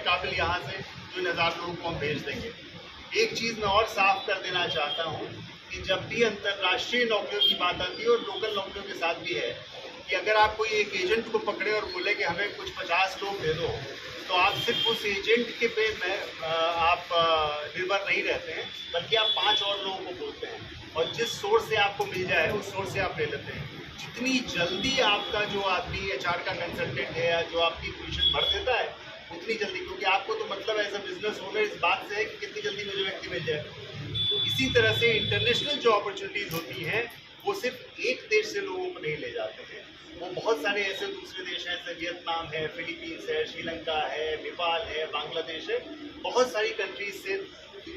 काबिल यहाँ से तो इन 1000 लोगों को हम भेज देंगे। एक चीज़ मैं और साफ कर देना चाहता हूँ कि जब भी अंतर्राष्ट्रीय नौकरियों की बात आती है और लोकल नौकरियों के साथ भी है कि अगर आप कोई एक एजेंट को पकड़े और बोले कि हमें कुछ 50 लोग दे दो, तो आप सिर्फ उस एजेंट के पे में आप निर्भर नहीं रहते हैं, बल्कि आप 5 और लोगों को बोलते हैं और जिस सोर्स से आपको मिल जाए उस सोर्स से आप ले लेते हैं। जितनी जल्दी आपका जो आदमी HR का कंसल्टेंट है या जो आपकी पोजीशन भर देता है उतनी जल्दी, क्योंकि आपको तो मतलब एज अ बिजनेस ओनर इस बात से है कि कितनी जल्दी मुझे व्यक्ति मिल जाए। तो इसी तरह से इंटरनेशनल जो अपॉर्चुनिटीज़ होती हैं वो सिर्फ एक देश से लोगों को नहीं ले जाते हैं, वो बहुत सारे ऐसे दूसरे देश हैं, जैसे वियतनाम है, फिलीपींस है, श्रीलंका है, नेपाल है, बांग्लादेश है, बहुत सारी कंट्रीज से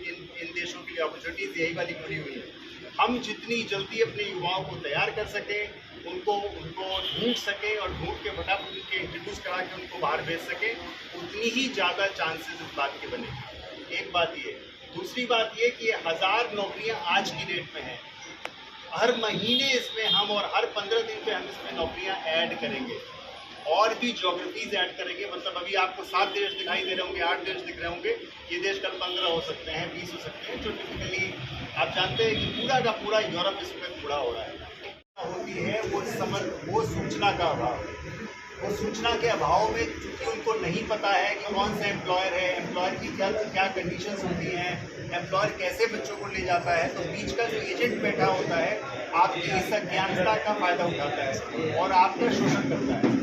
इन देशों की अपॉर्चुनिटीज़ यही वाली जुड़ी हुई है। हम जितनी जल्दी अपने युवाओं को तैयार कर सकें, उनको ढूंढ सकें और ढूंढ के फटाफट उनके इंट्रोड्यूस करा के उनको बाहर भेज सकें, उतनी ही ज़्यादा चांसेस इस बात के बनेंगे। एक बात ये। दूसरी बात ये कि 1000 नौकरियां आज की डेट में हैं। हर महीने इसमें हम और हर 15 दिन पे हम इसमें नौकरियां ऐड kरेंगे और भी ज्योग्राफीज ऐड करेंगे। मतलब अभी आपको 7 देश दिखाई दे रहे होंगे, 8 देश दिख रहे होंगे, ये देश कल 15 हो सकते हैं, 20 हो सकते हैं। जो टिपिकली आप जानते हैं कि पूरा का पूरा यूरोप इसमें पूरा हो रहा है। होती है वो सूचना का अभाव। वो सूचना के अभाव में चूँकि उनको नहीं पता है कि कौन सा एम्प्लॉयर है, एम्प्लॉयर की क्या कंडीशंस होती हैं, एम्प्लॉयर कैसे बच्चों को ले जाता है, तो बीच का जो एजेंट बैठा होता है आपकी इस अज्ञानता का फ़ायदा उठाता है और आपका शोषण करता है।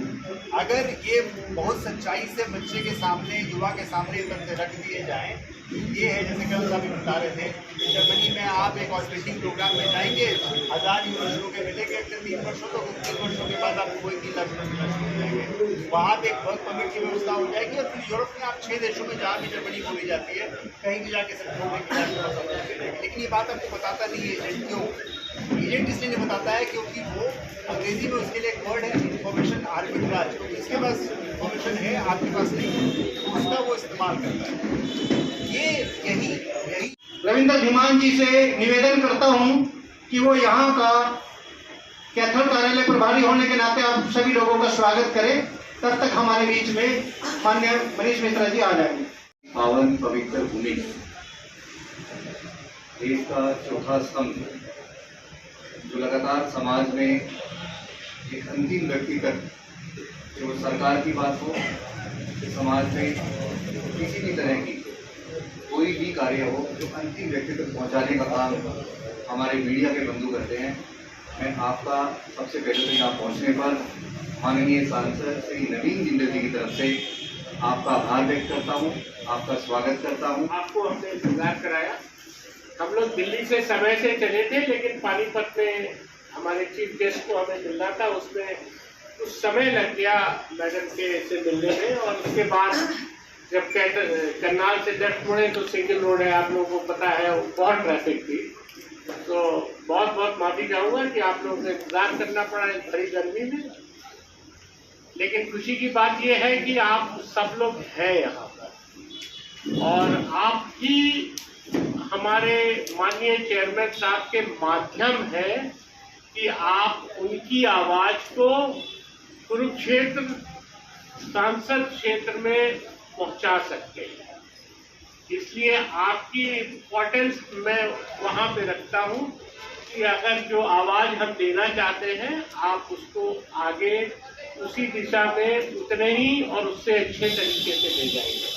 अगर ये बहुत सच्चाई से बच्चे के सामने, युवा के सामने तथ्य रख दिए जाएँ, ये है जैसे कल साहब बता रहे थे, जर्मनी में आप एक ऑस्ट्रेटिंग प्रोग्राम में जाएंगे, 1000 यूरो शुरू के मिलेंगे, अगर 3 वर्षों तो 3 वर्षों के बाद आपको कोई 3 लाख मिलना शुरू हो जाएंगे। वहाँ पे एक वर्क परमिट की व्यवस्था हो जाएगी और फिर यूरोप में आप 6 देशों में जहाँ भी जर्मनी बोली जाती है कहीं भी जाके सब छोड़ने की। लेकिन ये बात आपको बताता नहीं है एजेंट। क्यों? एजेंट इसलिए नहीं बताता है क्योंकि वो अंग्रेजी में उसके लिए एक वर्ड है इन्फॉर्मेशन आर्बिट्राज, क्योंकि इसके पास इन्फॉर्मेशन है आपके पास नहीं, तो उसका वो इस्तेमाल करता है। यही रविंद्र धीमान जी से निवेदन करता हूं कि वो यहाँ का कैथल कार्यालय प्रभारी होने के नाते आप सभी लोगों का स्वागत करें। तब तक हमारे बीच में माननीय मनीष मिश्रा जी आ जाएंगे। पावन पवित्र भूमि, देश का चौथा स्तंभ, जो लगातार समाज में एक अंतिम व्यक्ति तक, जो सरकार की बात हो, समाज में किसी भी तरह की कोई भी कार्य हो, जो अंतिम व्यक्ति तक पहुंचाने का काम हमारे मीडिया के बंधु करते हैं। मैं आपका सबसे पहले तो यहाँ पहुँचने पर माननीय सांसद श्री नवीन जिंदल जी की तरफ से आपका आभार व्यक्त करता हूँ, आपका स्वागत करता हूँ। आपको हमने इंतजार कराया। हम लोग दिल्ली से समय से चले थे, लेकिन पानीपत में हमारे चीफ गेस्ट को हमें मिलना था, उसमें कुछ समय लग गया मैडम के से मिलने में। और उसके बाद जब करनाल से जस्ट मुड़े तो सिंगल रोड है, आप लोगों को पता है, बहुत ट्रैफिक थी। तो बहुत बहुत माफी चाहूँगा कि आप लोगों को इंतजार करना पड़ा इस बड़ी गर्मी में। लेकिन खुशी की बात यह है कि आप सब लोग हैं यहाँ पर, और आपकी हमारे माननीय चेयरमैन साहब के माध्यम है कि आप उनकी आवाज़ को कुरुक्षेत्र सांसद क्षेत्र में पहुंचा सकते हैं। इसलिए आपकी इम्पोर्टेंस मैं वहाँ पे रखता हूँ कि अगर जो आवाज़ हम देना चाहते हैं आप उसको आगे उसी दिशा में उतने ही और उससे अच्छे तरीके से ले जाएंगे।